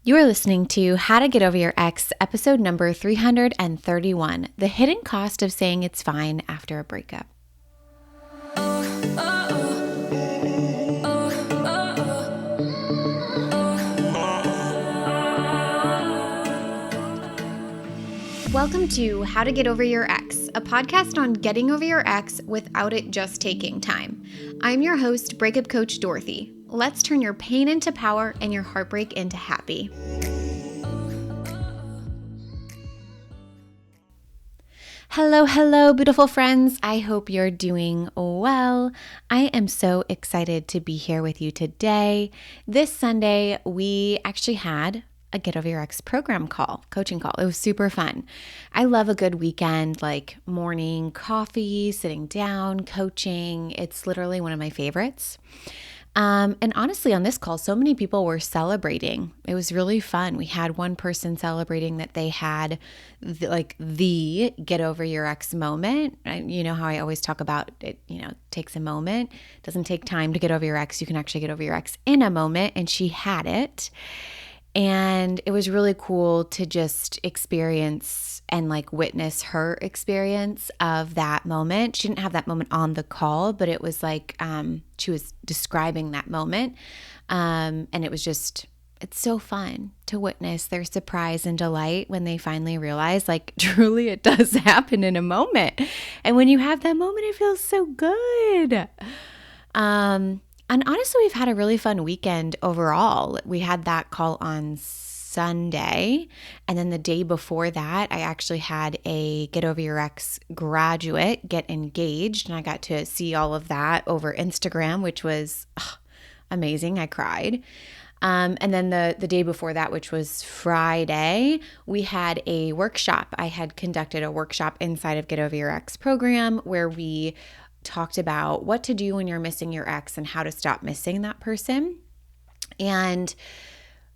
You are listening to How to Get Over Your Ex, episode number 331, The Hidden Cost of Saying It's Fine After a Breakup. Welcome to How to Get Over Your Ex, a podcast on getting over your ex without it just taking time. I'm your host, breakup coach Dorothy. Let's turn your pain into power and your heartbreak into happy. Hello, beautiful friends. I hope you're doing well. I am so excited to be here with you today. This Sunday, we actually had a Get Over Your Ex program coaching call. It was super fun. I love a good weekend, like morning coffee, sitting down, coaching. It's literally one of my favorites. And honestly, on this call, so many people were celebrating. It was really fun. We had one person celebrating that they had the get over your ex moment. You know how I always talk about it, takes a moment. It doesn't take time to get over your ex. You can actually get over your ex in a moment. And she had it. And it was really cool to just experience and witness her experience of that moment. She didn't have that moment on the call, but it was she was describing that moment. And it was it's so fun to witness their surprise and delight when they finally realize, truly it does happen in a moment. And when you have that moment, it feels so good. And honestly, we've had a really fun weekend overall. We had that call on Sunday, and then the day before that, I actually had a Get Over Your Ex graduate get engaged, and I got to see all of that over Instagram, which was amazing. I cried. And then the day before that, which was Friday, we had a workshop. I had conducted a workshop inside of Get Over Your Ex program where we talked about what to do when you're missing your ex and how to stop missing that person. And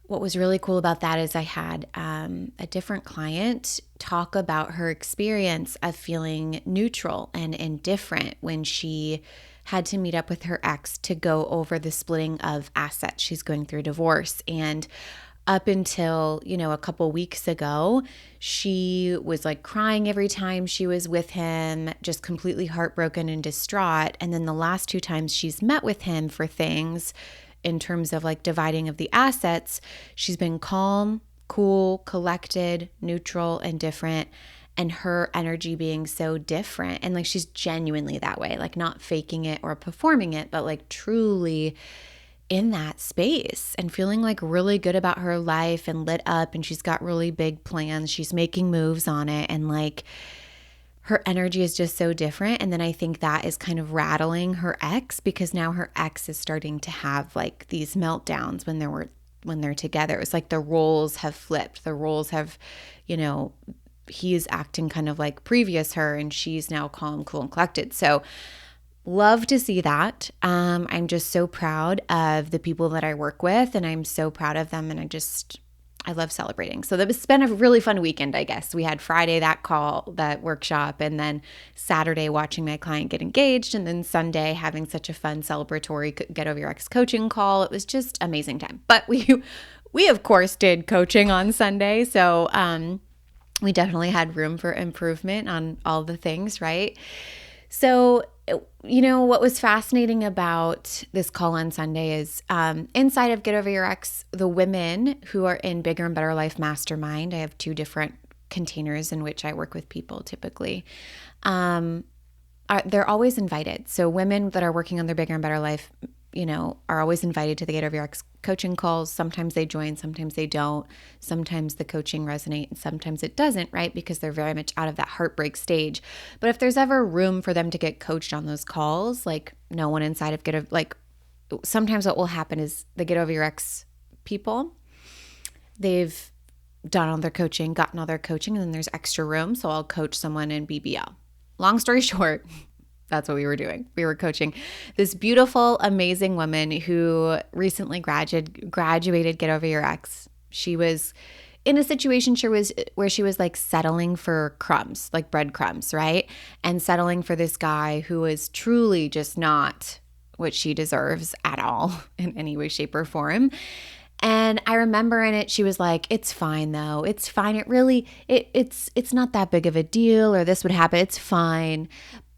what was really cool about that is I had a different client talk about her experience of feeling neutral and indifferent when she had to meet up with her ex to go over the splitting of assets. She's going through a divorce, and up until, a couple weeks ago, she was crying every time she was with him, just completely heartbroken and distraught. And then the last two times she's met with him for things in terms of dividing of the assets, she's been calm, cool, collected, neutral, and different. And her energy being so different. And she's genuinely that way, not faking it or performing it, but truly in that space and feeling really good about her life and lit up, and she's got really big plans. She's making moves on it, and her energy is just so different. And then I think that is kind of rattling her ex, because now her ex is starting to have these meltdowns when they're together. It's the roles have flipped. The roles have, he is acting kind of like previous her, and she's now calm, cool, and collected. So love to see that. I'm just so proud of the people that I work with, and I'm so proud of them. And I love celebrating. So it's been a really fun weekend, I guess. We had Friday, that call, that workshop, and then Saturday watching my client get engaged, and then Sunday having such a fun celebratory Get Over Your Ex coaching call. It was just amazing time. But we of course did coaching on Sunday. So we definitely had room for improvement on all the things, right? So, what was fascinating about this call on Sunday is inside of Get Over Your Ex, the women who are in Bigger and Better Life Mastermind, I have two different containers in which I work with people typically, they're always invited. So women that are working on their Bigger and Better Life, are always invited to the Get Over Your Ex coaching calls. Sometimes they join, sometimes they don't. Sometimes the coaching resonates and sometimes it doesn't, right? Because they're very much out of that heartbreak stage. But if there's ever room for them to get coached on those calls, no one inside of sometimes what will happen is the Get Over Your Ex people, they've done all their coaching, gotten all their coaching, and then there's extra room. So I'll coach someone in BBL. Long story short, that's what we were doing. We were coaching this beautiful, amazing woman who recently graduated Get Over Your Ex. She was in a situation where she was settling for crumbs, breadcrumbs, right? And settling for this guy who was truly just not what she deserves at all in any way, shape, or form. And I remember in it, she was like, it's fine though. It's fine. It's not that big of a deal, or this would happen. It's fine.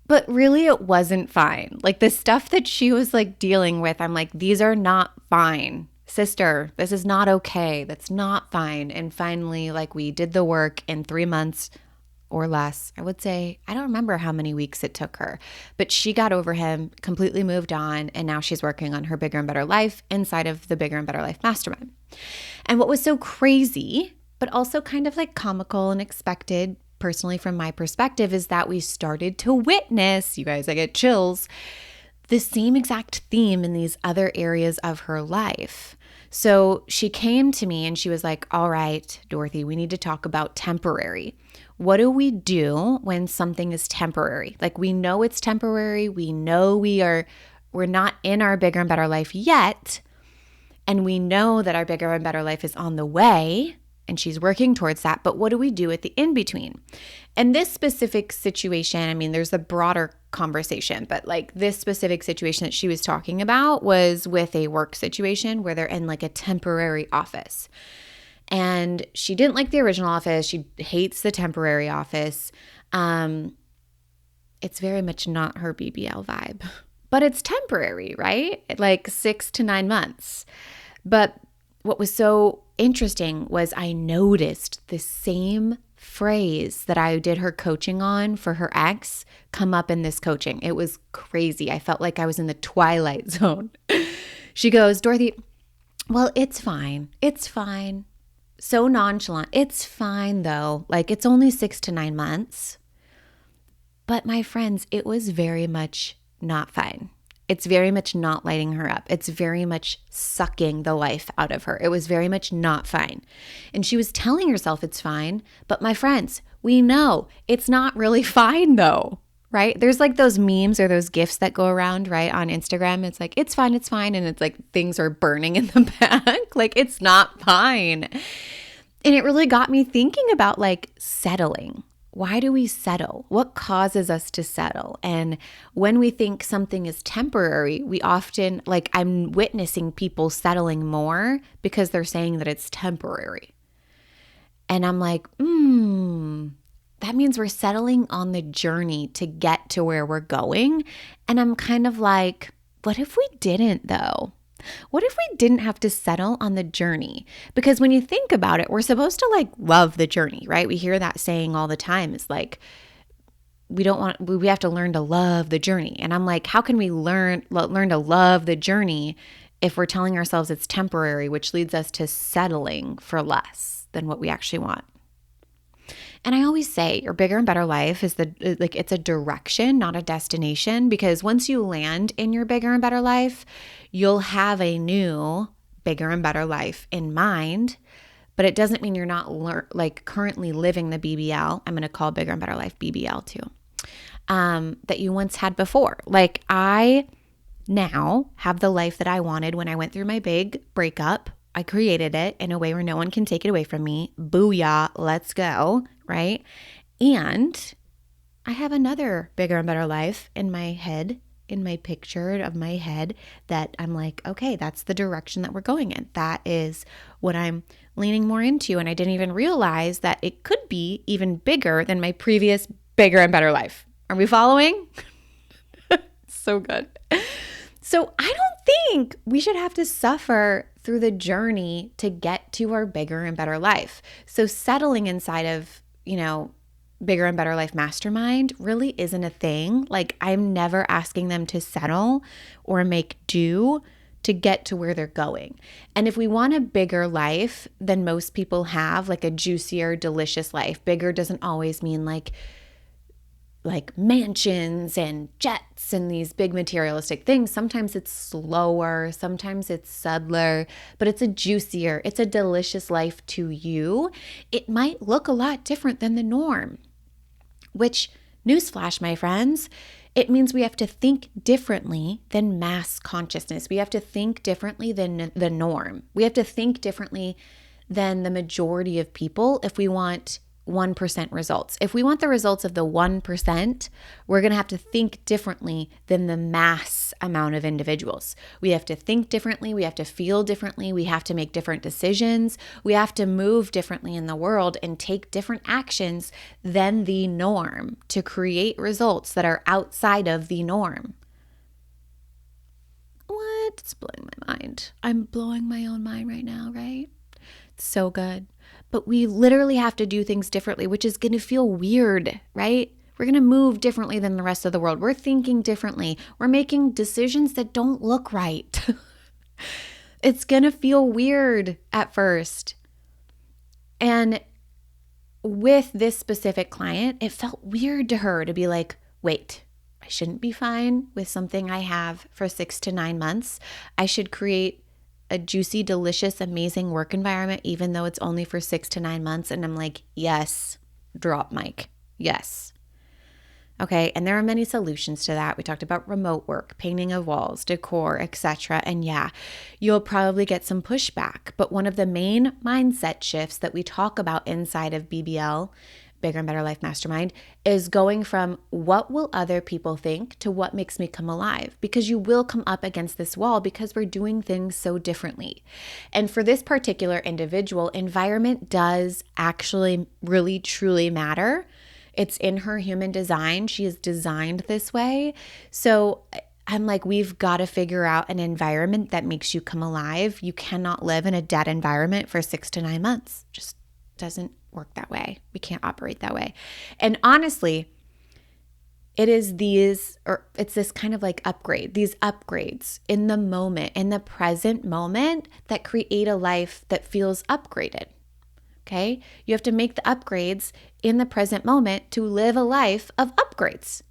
But really it wasn't fine. Like the stuff that she was like dealing with, I'm like, these are not fine. Sister, this is not okay. That's not fine. And finally, like we did the work in 3 months or less. I would say, I don't remember how many weeks it took her, but she got over him, completely moved on, and now she's working on her bigger and better life inside of the Bigger and Better Life Mastermind. And what was so crazy, but also kind of like comical and expected, personally from my perspective, is that we started to witness, you guys, I get chills, the same exact theme in these other areas of her life. So she came to me and she was like, all right, Dorothy, we need to talk about temporary. What do we do when something is temporary? Like we know it's temporary. We know we're not in our bigger and better life yet. And we know that our bigger and better life is on the way and she's working towards that. But what do we do at the in-between? And this specific situation, I mean, there's a broader conversation, but like this specific situation that she was talking about was with a work situation where they're in like a temporary office. And she didn't like the original office. She hates the temporary office. It's very much not her BBL vibe, but it's temporary, right? Like 6 to 9 months. But what was so interesting was I noticed the same phrase that I did her coaching on for her ex come up in this coaching. It was crazy. I felt like I was in the twilight zone. She goes, Dorothy, well, it's fine. It's fine. So nonchalant. It's fine though. Like it's only 6 to 9 months. But my friends, it was very much not fine. It's very much not lighting her up. It's very much sucking the life out of her. It was very much not fine. And she was telling herself it's fine. But my friends, we know it's not really fine though, right? There's like those memes or those GIFs that go around, right, on Instagram. It's like, it's fine, it's fine. And it's like things are burning in the back. Like it's not fine. And it really got me thinking about like settling. Why do we settle? What causes us to settle? And when we think something is temporary, we often, like I'm witnessing people settling more because they're saying that it's temporary. And I'm like, that means we're settling on the journey to get to where we're going. And I'm kind of like, what if we didn't though? What if we didn't have to settle on the journey? Because when you think about it, we're supposed to like love the journey, right? We hear that saying all the time. It's like, we have to learn to love the journey. And I'm like, how can we learn to love the journey if we're telling ourselves it's temporary, which leads us to settling for less than what we actually want? And I always say your bigger and better life is it's a direction, not a destination, because once you land in your bigger and better life, you'll have a new bigger and better life in mind, but it doesn't mean you're not currently living the BBL. I'm going to call bigger and better life BBL too, that you once had before. Like I now have the life that I wanted when I went through my big breakup. I created it in a way where no one can take it away from me. Booyah, let's go, right? And I have another bigger and better life in my head, in my picture of my head, that I'm like, okay, that's the direction that we're going in. That is what I'm leaning more into. And I didn't even realize that it could be even bigger than my previous bigger and better life. Are we following? So good. So I don't think we should have to suffer through the journey to get to our bigger and better life. So settling inside of, bigger and better life mastermind really isn't a thing. Like I'm never asking them to settle or make do to get to where they're going. And if we want a bigger life than most people have, like a juicier, delicious life, bigger doesn't always mean like mansions and jets and these big materialistic things. Sometimes it's slower, sometimes it's subtler, but it's it's a delicious life to you. It might look a lot different than the norm, which, newsflash, my friends, it means we have to think differently than mass consciousness. We have to think differently than the norm. We have to think differently than the majority of people if we want 1% results. If we want the results of the 1%, we're going to have to think differently than the mass amount of individuals. We have to think differently. We have to feel differently. We have to make different decisions. We have to move differently in the world and take different actions than the norm to create results that are outside of the norm. What? It's blowing my mind. I'm blowing my own mind right now, right? It's so good. But we literally have to do things differently, which is going to feel weird, right? We're going to move differently than the rest of the world. We're thinking differently. We're making decisions that don't look right. It's going to feel weird at first. And with this specific client, it felt weird to her to be like, wait, I shouldn't be fine with something I have for 6 to 9 months. I should create a juicy, delicious, amazing work environment, even though it's only for 6 to 9 months. And I'm like, yes, drop mic. Yes. Okay. And there are many solutions to that. We talked about remote work, painting of walls, decor, etc. And yeah, you'll probably get some pushback. But one of the main mindset shifts that we talk about inside of BBL, Bigger and Better Life Mastermind, is going from what will other people think to what makes me come alive, because you will come up against this wall because we're doing things so differently. And for this particular individual, environment does actually really truly matter. It's in her human design. She is designed this way. So I'm like, we've got to figure out an environment that makes you come alive. You cannot live in a dead environment for 6 to 9 months. Just doesn't work that way. We can't operate that way. And honestly, it's this kind of like these upgrades in the moment, in the present moment, that create a life that feels upgraded. Okay? You have to make the upgrades in the present moment to live a life of upgrades.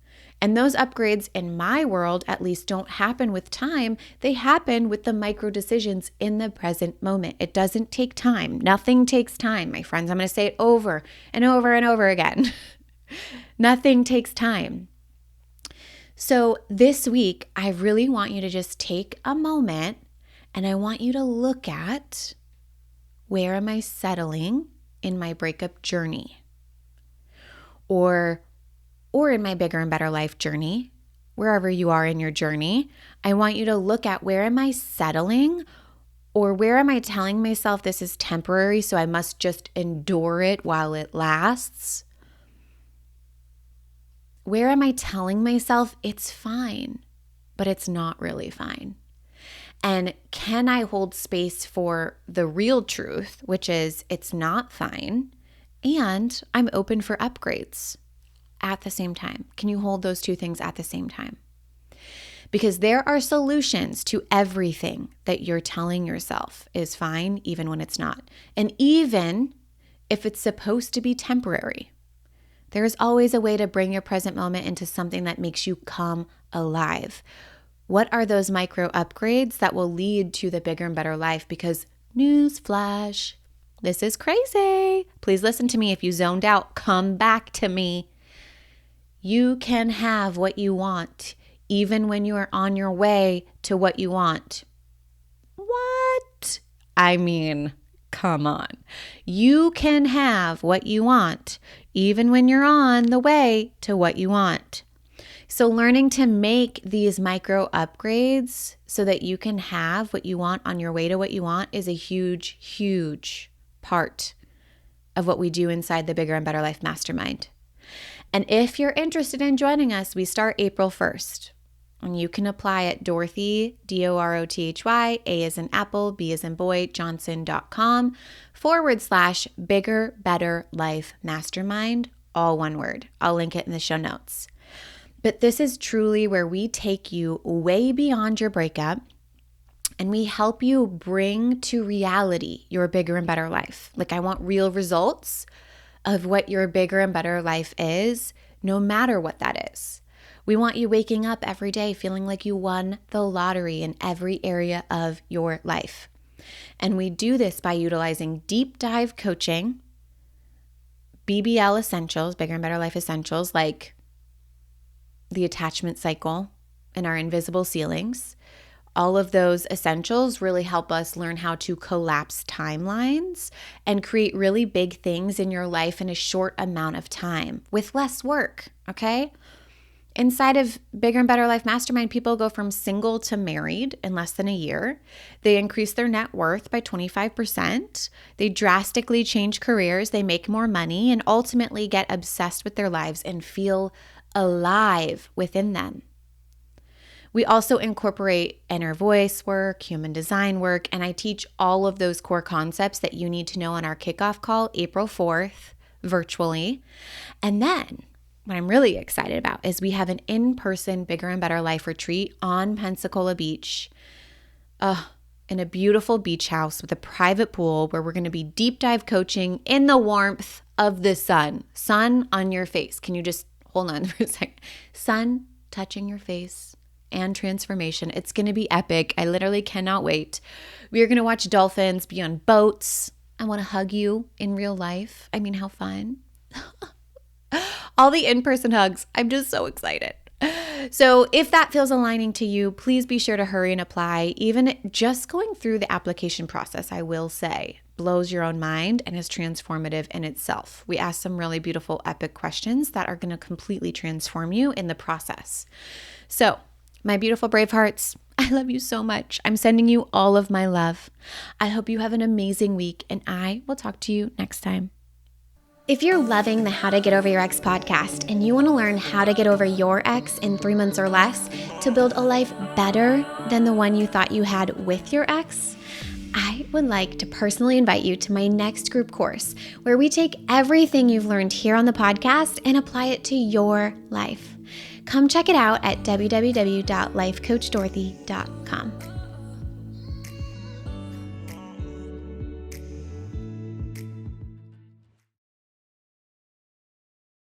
And those upgrades in my world, at least, don't happen with time. They happen with the micro decisions in the present moment. It doesn't take time. Nothing takes time, my friends. I'm going to say it over and over and over again. Nothing takes time. So this week, I really want you to just take a moment and I want you to look at, where am I settling in my breakup journey? Or in my bigger and better life journey, wherever you are in your journey, I want you to look at, where am I settling, or where am I telling myself this is temporary, so I must just endure it while it lasts? Where am I telling myself it's fine, but it's not really fine? And can I hold space for the real truth, which is it's not fine, and I'm open for upgrades at the same time? Can you hold those two things at the same time? Because there are solutions to everything that you're telling yourself is fine, even when it's not. And even if it's supposed to be temporary, there is always a way to bring your present moment into something that makes you come alive. What are those micro upgrades that will lead to the bigger and better life? Because newsflash, this is crazy. Please listen to me. If you zoned out, come back to me. You can have what you want, even when you are on your way to what you want. What? I mean, come on. You can have what you want, even when you're on the way to what you want. So learning to make these micro upgrades so that you can have what you want on your way to what you want is a huge, huge part of what we do inside the Bigger and Better Life Mastermind. And if you're interested in joining us, we start April 1st. And you can apply at Dorothy, DOROTHY, A as in Apple, B as in boy, Johnson.com/Bigger Better Life Mastermind, all one word. I'll link it in the show notes. But this is truly where we take you way beyond your breakup and we help you bring to reality your bigger and better life. Like, I want real results of what your bigger and better life is, no matter what that is. We want you waking up every day feeling like you won the lottery in every area of your life. And we do this by utilizing deep dive coaching, BBL essentials, Bigger and Better Life essentials, like the attachment cycle and our invisible ceilings, All of those essentials really help us learn how to collapse timelines and create really big things in your life in a short amount of time with less work, okay? Inside of Bigger and Better Life Mastermind, people go from single to married in less than a year. They increase their net worth by 25%. They drastically change careers. They make more money and ultimately get obsessed with their lives and feel alive within them. We also incorporate inner voice work, human design work, and I teach all of those core concepts that you need to know on our kickoff call April 4th virtually. And then what I'm really excited about is we have an in-person Bigger and Better Life retreat on Pensacola Beach in a beautiful beach house with a private pool where we're going to be deep dive coaching in the warmth of the sun. Sun on your face. Can you just hold on for a second? Sun touching your face and transformation. It's going to be epic. I literally cannot wait. We are going to watch dolphins, be on boats. I want to hug you in real life. I mean, how fun. All the in-person hugs. I'm just so excited. So if that feels aligning to you, please be sure to hurry and apply. Even just going through the application process, I will say, blows your own mind and is transformative in itself. We ask some really beautiful, epic questions that are going to completely transform you in the process. So, my beautiful brave hearts, I love you so much. I'm sending you all of my love. I hope you have an amazing week, and I will talk to you next time. If you're loving the How to Get Over Your Ex podcast and you want to learn how to get over your ex in 3 months or less to build a life better than the one you thought you had with your ex, I would like to personally invite you to my next group course where we take everything you've learned here on the podcast and apply it to your life. Come check it out at www.lifecoachdorothy.com.